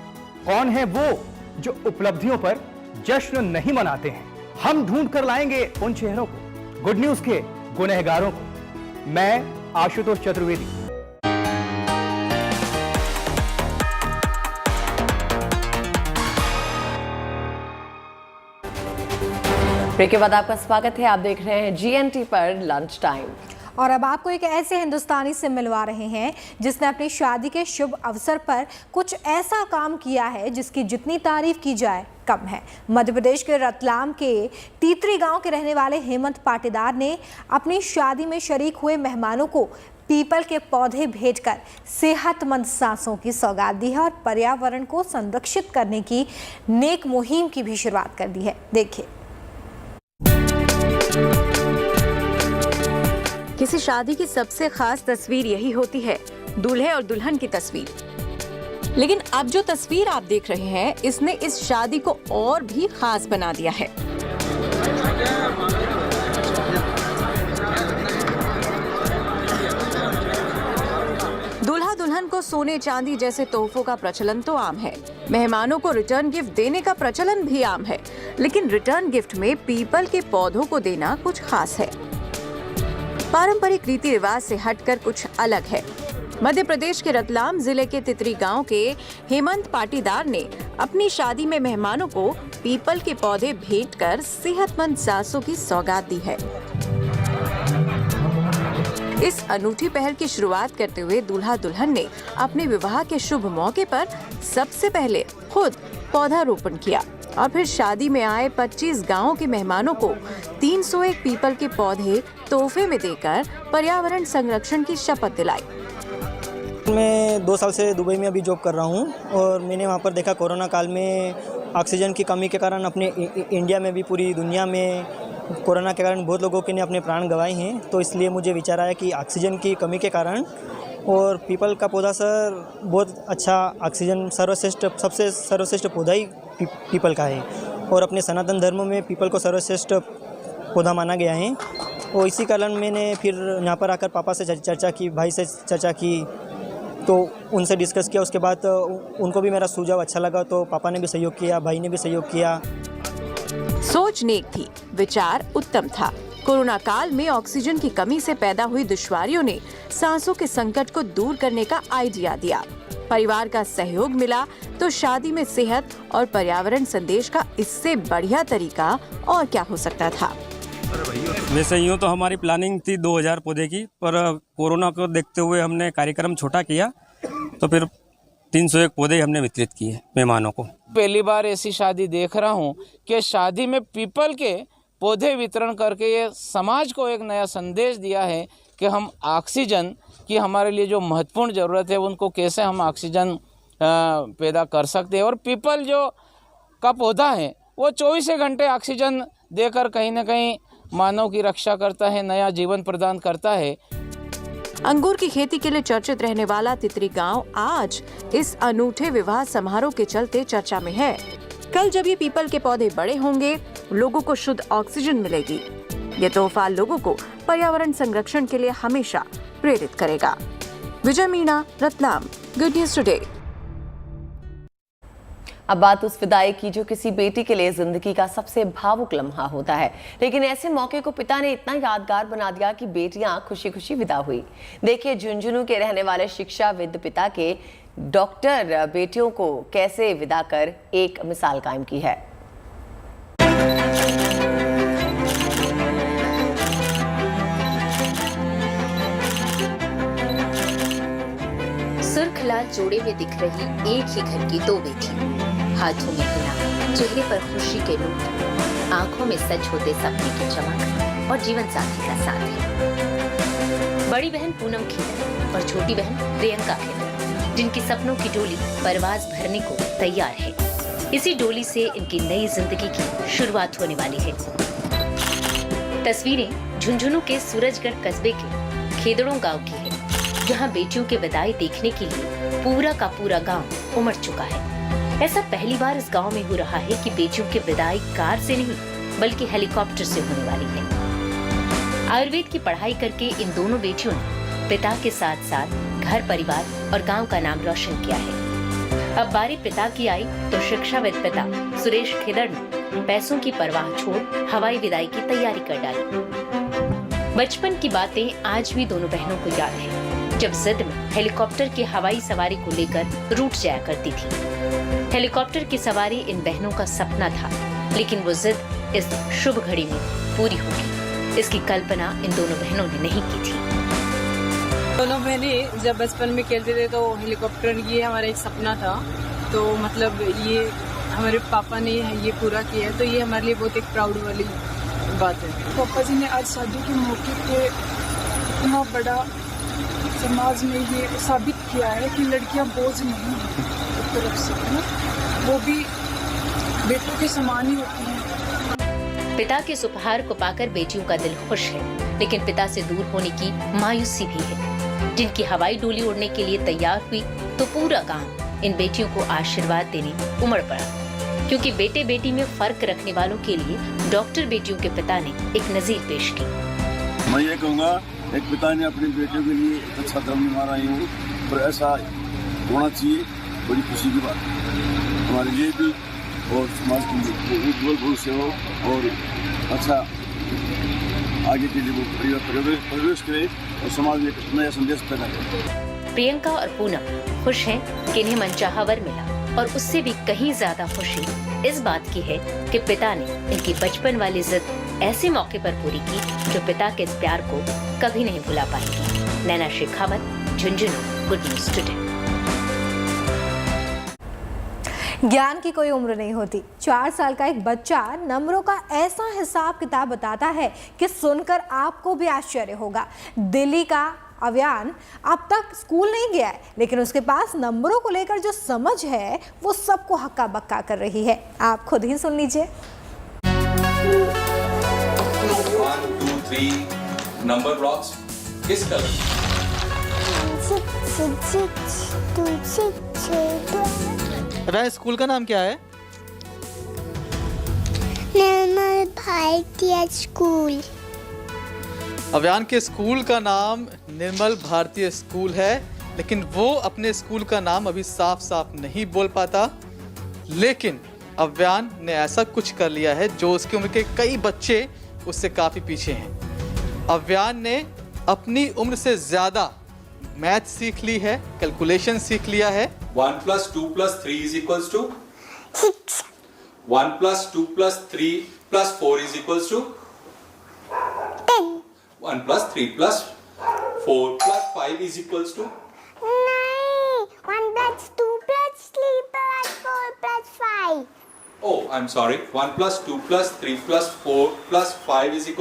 कौन है वो जो उपलब्धियों पर जश्न नहीं मनाते हैं? हम ढूंढ कर लाएंगे उन चेहरों को, गुड न्यूज के गुनहगारों को। मैं आशुतोष चतुर्वेदी। ब्रेक के बाद आपका स्वागत है। आप देख रहे हैं GNT पर लंच टाइम। और अब आपको एक ऐसे हिंदुस्तानी से मिलवा रहे हैं जिसने अपनी शादी के शुभ अवसर पर कुछ ऐसा काम किया है जिसकी जितनी तारीफ की जाए कम है। मध्य प्रदेश के रतलाम के तीतरी गांव के रहने वाले हेमंत पाटीदार ने अपनी शादी में शरीक हुए मेहमानों को पीपल के पौधे भेजकर सेहतमंद सांसों की सौगात दी है और पर्यावरण को संरक्षित करने की नेक मुहिम की भी शुरुआत कर दी है। देखिए। किसी शादी की सबसे खास तस्वीर यही होती है, दूल्हे और दुल्हन की तस्वीर। लेकिन अब जो तस्वीर आप देख रहे हैं, इसने इस शादी को और भी खास बना दिया है। दूल्हा दुल्हन को सोने चांदी जैसे तोहफों का प्रचलन तो आम है। मेहमानों को रिटर्न गिफ्ट देने का प्रचलन भी आम है, लेकिन रिटर्न गिफ्ट में पीपल के पौधों को देना कुछ खास है। पारंपरिक रीति रिवाज से हटकर कुछ अलग है। मध्य प्रदेश के रतलाम जिले के तितरी गांव के हेमंत पाटीदार ने अपनी शादी में मेहमानों को पीपल के पौधे भेंट कर सेहतमंद सांसों की सौगात दी है। इस अनूठी पहल की शुरुआत करते हुए दूल्हा दुल्हन ने अपने विवाह के शुभ मौके पर सबसे पहले खुद पौधारोपण किया और फिर शादी में आए 25 गांवों के मेहमानों को 301 पीपल के पौधे तोहफे में देकर पर्यावरण संरक्षण की शपथ दिलाई। मैं 2 साल से दुबई में अभी जॉब कर रहा हूँ और मैंने वहाँ पर देखा कोरोना काल में ऑक्सीजन की कमी के कारण अपने इंडिया में भी पूरी दुनिया में कोरोना के कारण बहुत लोगों ने अपने प्राण गंवाए हैं। तो इसलिए मुझे विचार आया कि ऑक्सीजन की कमी के कारण और पीपल का पौधा सर बहुत अच्छा ऑक्सीजन सर्वश्रेष्ठ सबसे सर्वश्रेष्ठ पौधा ही पीपल का है और अपने सनातन धर्म में पीपल को सर्वश्रेष्ठ पौधा माना गया है। और इसी कारण मैंने फिर यहाँ पर आकर पापा से चर्चा की, भाई से चर्चा की, तो उनसे डिस्कस किया। उसके बाद उनको भी मेरा सुझाव अच्छा लगा तो पापा ने भी सहयोग किया, भाई ने भी सहयोग किया। सोच नेक थी, विचार उत्तम था। कोरोना काल में ऑक्सीजन की कमी से पैदा हुई दुश्वारियों ने सांसों के संकट को दूर करने का आइडिया दिया। परिवार का सहयोग मिला तो शादी में सेहत और पर्यावरण संदेश का इससे बढ़िया तरीका और क्या हो सकता था। वैसे यूँ तो हमारी प्लानिंग थी 2000 पौधे की, पर कोरोना को देखते हुए हमने कार्यक्रम छोटा किया तो फिर 301 पौधे हमने वितरित किए मेहमानों को। पहली बार ऐसी शादी देख रहा हूँ कि शादी में पीपल के पौधे वितरण करके ये समाज को एक नया संदेश दिया है कि हम ऑक्सीजन की हमारे लिए जो महत्वपूर्ण ज़रूरत है उनको कैसे हम ऑक्सीजन पैदा कर सकते हैं। और पीपल जो का पौधा है वो 24 घंटे ऑक्सीजन देकर कहीं ना कहीं मानव की रक्षा करता है, नया जीवन प्रदान करता है। अंगूर की खेती के लिए चर्चित रहने वाला तितरी गांव आज इस अनूठे विवाह समारोह के चलते चर्चा में है। कल जब ये पीपल के पौधे बड़े होंगे, लोगों को शुद्ध ऑक्सीजन मिलेगी। ये तोहफा लोगों को पर्यावरण संरक्षण के लिए हमेशा प्रेरित करेगा। Vijay Meena, Ratlam, good news today. अब बात उस विदाई की जो किसी बेटी के लिए जिंदगी का सबसे भावुक लम्हा होता है, लेकिन ऐसे मौके को पिता ने इतना यादगार बना दिया कि बेटियां खुशी खुशी विदा हुई। देखिए झुंझुनू के रहने वाले शिक्षाविद पिता के डॉक्टर बेटियों को कैसे विदा कर एक मिसाल कायम की है। सुर्खलाल जोड़े में दिख रही एक ही घर की 2 बेटियां, हाथों में हिना, चेहरे पर खुशी के नूर, आंखों में सच होते सपने की चमक और जीवन साथी का साथ है। बड़ी बहन पूनम खेदर और छोटी बहन प्रियंका खेदर, जिनकी सपनों की डोली परवाज भरने को तैयार है। इसी डोली से इनकी नई जिंदगी की शुरुआत होने वाली है। तस्वीरें झुंझुनू के सूरजगढ़ कस्बे के खेदड़ों गांव की है, जहां बेटियों के विदाई देखने के लिए पूरा का पूरा गांव उमड़ चुका है। ऐसा पहली बार इस गांव में हो रहा है कि बेटियों की विदाई कार से नहीं बल्कि हेलीकॉप्टर से होने वाली है। आयुर्वेद की पढ़ाई करके इन दोनों बेटियों ने पिता के साथ साथ घर परिवार और गांव का नाम रोशन किया है। अब बारी पिता की आई तो शिक्षाविद पिता सुरेश खेदड़ ने पैसों की परवाह छोड़ हवाई विदाई की तैयारी कर डाली। बचपन की बातें आज भी दोनों बहनों को याद है, जब जिद में हेलीकॉप्टर की हवाई सवारी को लेकर रूठ जाया करती थी। हेलीकॉप्टर की सवारी इन बहनों का सपना था, लेकिन वो जिद इस शुभ घड़ी में पूरी होगी, इसकी कल्पना इन दोनों बहनों ने नहीं की थी। दोनों बहनें जब बचपन में खेलते थे तो हेलीकॉप्टर ये हमारा एक सपना था, तो मतलब ये हमारे पापा ने ये पूरा किया है, तो ये हमारे लिए बहुत एक प्राउड वाली बात है। पापा जी ने आज शादी के मौके पे इतना बड़ा समाज में ये साबित किया है कि लड़कियां बोझ नहीं हैं एक तरफ से, वो भी बेटों के समान ही होती हैं। पिता के इस उपहार को पाकर बेटियों का दिल खुश है, लेकिन पिता से दूर होने की मायूसी भी है। जिनकी हवाई डोली उड़ने के लिए तैयार हुई तो पूरा गांव इन बेटियों को आशीर्वाद देने उमड़ पड़ा, क्योंकि बेटे बेटी में फर्क रखने वालों के लिए डॉक्टर बेटियों के पिता ने एक नजीर पेश की। मैं ये कहूँगा, एक पिता ने अपनी बेटियों के लिए एक अच्छा धर्म निभा रही हूँ और ऐसा होना चाहिए, बड़ी खुशी की बात है हमारे लिए भी और समाज के लिए। उज्ज्वल भविष्य हो और अच्छा आगे के लिए वो प्रवेश करे और समाज में एक नया संदेश पैदा करे। प्रियंका और पूनम खुश हैं कि इन्हें मनचाहा वर मिला और उससे भी कहीं ज्यादा खुशी इस बात की है कि पिता ने इनकी बचपन वाली जिद ऐसे मौके पर पूरी की जो पिता के इस प्यार को कभी नहीं भुला पाएंगी। Naina Shekhawat, Jhunjhunu, good news today. ज्ञान की कोई उम्र नहीं होती। 4 साल का एक बच्चा नंबरों का ऐसा हिसाब किताब बताता है कि सुनकर आपको भी आश्चर्य होगा। दिल्ली का अव्यान अब तक स्कूल नहीं गया है, लेकिन उसके पास नंबरों को लेकर जो समझ है वो सबको हक्का बक्का कर रही है। आप खुद ही सुन लीजिए। 1 2 3 नंबर ब्लॉक्स किस कलर? 6 अरे स्कूल का नाम क्या है? निर्मल भारतीय स्कूल। अव्यान के स्कूल का नाम निर्मल भारतीय स्कूल है, लेकिन वो अपने स्कूल का नाम अभी साफ साफ नहीं बोल पाता। लेकिन अव्यान ने ऐसा कुछ कर लिया है जो उसकी उम्र के कई बच्चे उससे काफ़ी पीछे हैं। अव्यान ने अपनी उम्र से ज़्यादा मैथ सीख ली है, कैलकुलेशन सीख लिया है। 1 + 2 + 3 = 6। 1 + 2 + 3 + 4 = 10। 1 + 3 + 4 + 5 = 9। 1 + 2 + 3 + 4 + 5. Oh, I'm sorry. 1 + 2 + 3 + 4 + 5 =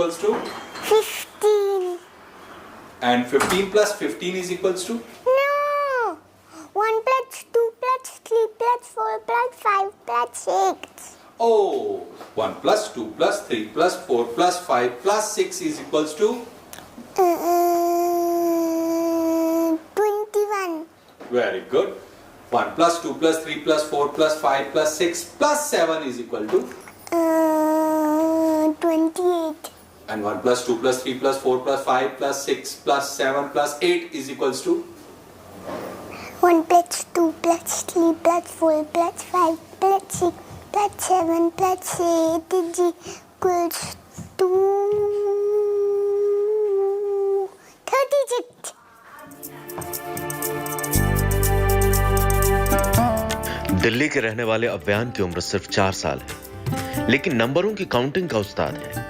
15. And 15 + 15 = No. 1 + 2 + 3 + 4 + 5 + 6. Oh, 1 + 2 + 3 + 4 + 5 + 6 = 21. Very good. 1 + 2 + 3 + 4 + 5 + 6 + 7 = 28. And 1 + 2 + 3 + 4 + 5 + 6 + 7 + 8 = 1 + 2 + 3 + 4 + 5 + 6 + 7 + 8 = 36. Delhi के रहने वाले अव्यान की उम्र सिर्फ 4 साल है, लेकिन नंबरों की काउंटिंग का उस्ताद है।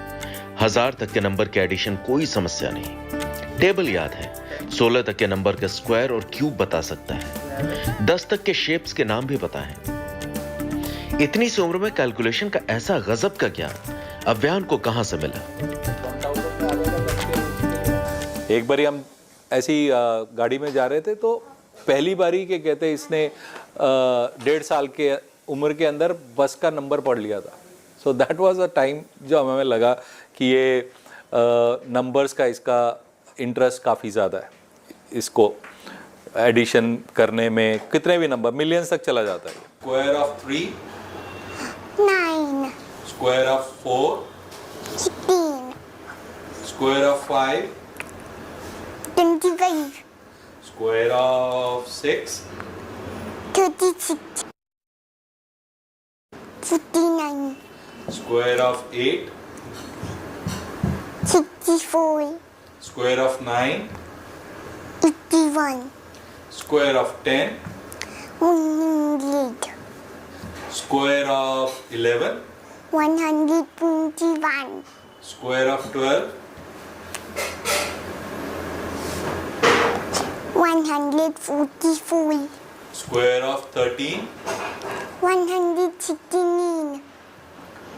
1000 तक के नंबर के एडिशन कोई समस्या नहीं, टेबल याद है। 16 तक के नंबर के स्क्वायर और क्यूब बता सकता है। 10 तक के शेप्स के नाम भी पता है। इतनी सी उम्र में कैलकुलेशन का ऐसा गजब का ज्ञान अव्यान को कहां से मिला? एक बारी हम ऐसी गाड़ी में जा रहे थे तो पहली बारी के कहते इसने 1.5 साल के उम्र के अंदर बस का नंबर पढ़ लिया था। So that was a time जो हमें लगा कि ये नंबर्स का इसका इंटरेस्ट काफ़ी ज़्यादा है। इसको एडिशन करने में कितने भी नंबर मिलियंस तक चला जाता है। Square of 3 9. Square of 4 16. Square of 5 25. Square of 6 36. 49. Square of 8 64. Square of 9 81. Square of 10 100. Square of 11 121. Square of 12 144. Square of 13 169.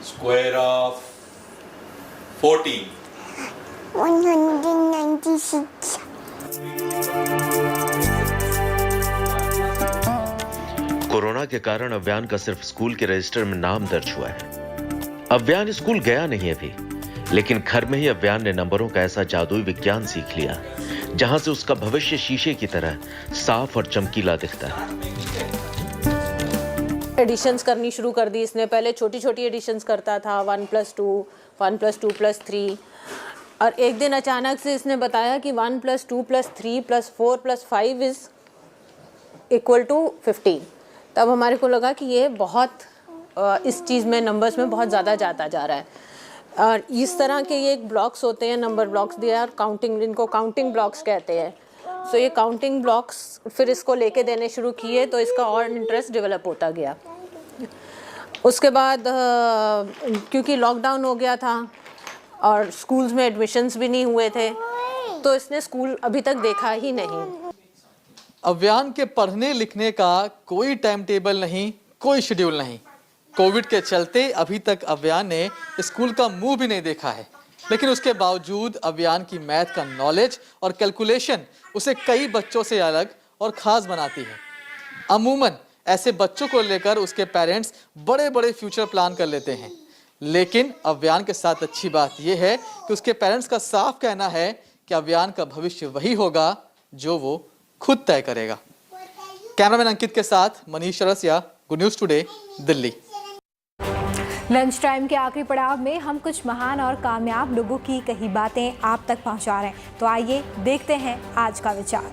Square of 14 196. Corona के कारण अव्यान का सिर्फ स्कूल के रजिस्टर में नाम दर्ज हुआ है। अव्यान स्कूल गया नहीं अभी, लेकिन घर में ही अव्यान ने नंबरों का ऐसा जादुई विज्ञान सीख लिया जहां से उसका भविष्य शीशे की तरह साफ और चमकीला दिखता है। एडिशंस करनी शुरू कर दी इसने। पहले छोटी छोटी एडिशंस करता था, 1 + 2 1 + 2 + 3, और एक दिन अचानक से इसने बताया कि 1 + 2 + 3 + 4 + 5 इज इक्वल टू 15। तब हमारे को लगा कि ये बहुत इस चीज़ में नंबर्स में बहुत ज़्यादा जाता जा रहा है। और इस तरह के ये एक ब्लॉक्स होते हैं, नंबर ब्लॉक्स दिया और काउंटिंग, इनको काउंटिंग ब्लॉक्स कहते हैं। सो ये काउंटिंग ब्लॉक्स फिर इसको लेके देने शुरू किए तो इसका और इंटरेस्ट डेवलप होता गया। उसके बाद क्योंकि लॉकडाउन हो गया था और स्कूल्स में एडमिशन्स भी नहीं हुए थे तो इसने स्कूल अभी तक देखा ही नहीं। अव्यान के पढ़ने लिखने का कोई टाइम टेबल नहीं, कोई शेड्यूल नहीं। कोविड के चलते अभी तक अव्यान ने स्कूल का मुंह भी नहीं देखा है, लेकिन उसके बावजूद अव्यान की मैथ का नॉलेज और कैलकुलेशन उसे कई बच्चों से अलग और ख़ास बनाती है। अमूमन ऐसे बच्चों को लेकर उसके पेरेंट्स बड़े बड़े फ्यूचर प्लान कर लेते हैं, लेकिन अव्यान के साथ अच्छी बात यह है कि उसके पेरेंट्स का साफ कहना है कि अव्यान का भविष्य वही होगा जो वो खुद तय करेगा। कैमरामैन अंकित के साथ Manish Rasiya, good news today, Delhi. Lunch time के आखिरी पड़ाव में हम कुछ महान और कामयाब लोगों की कही बातें आप तक पहुंचा रहे हैं, तो आइए देखते हैं आज का विचार।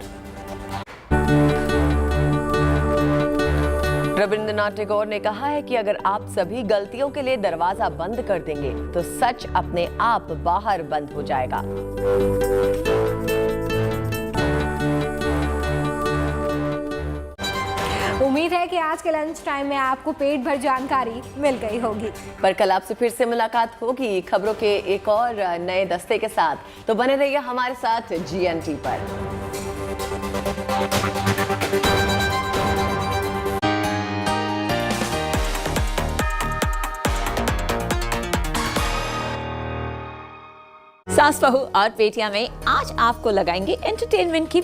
रविंद्रनाथ टैगोर ने कहा है कि अगर आप सभी गलतियों के लिए दरवाजा बंद कर देंगे तो सच अपने आप बाहर बंद हो जाएगा। उम्मीद है कि आज के लंच टाइम में आपको पेट भर जानकारी मिल गई होगी। पर कल आपसे फिर से मुलाकात होगी खबरों के एक और नए दस्ते के साथ, तो बने रहिए हमारे साथ GNT पर। सास बहू और बेटियां में आज आपको लगाएंगे एंटरटेनमेंट की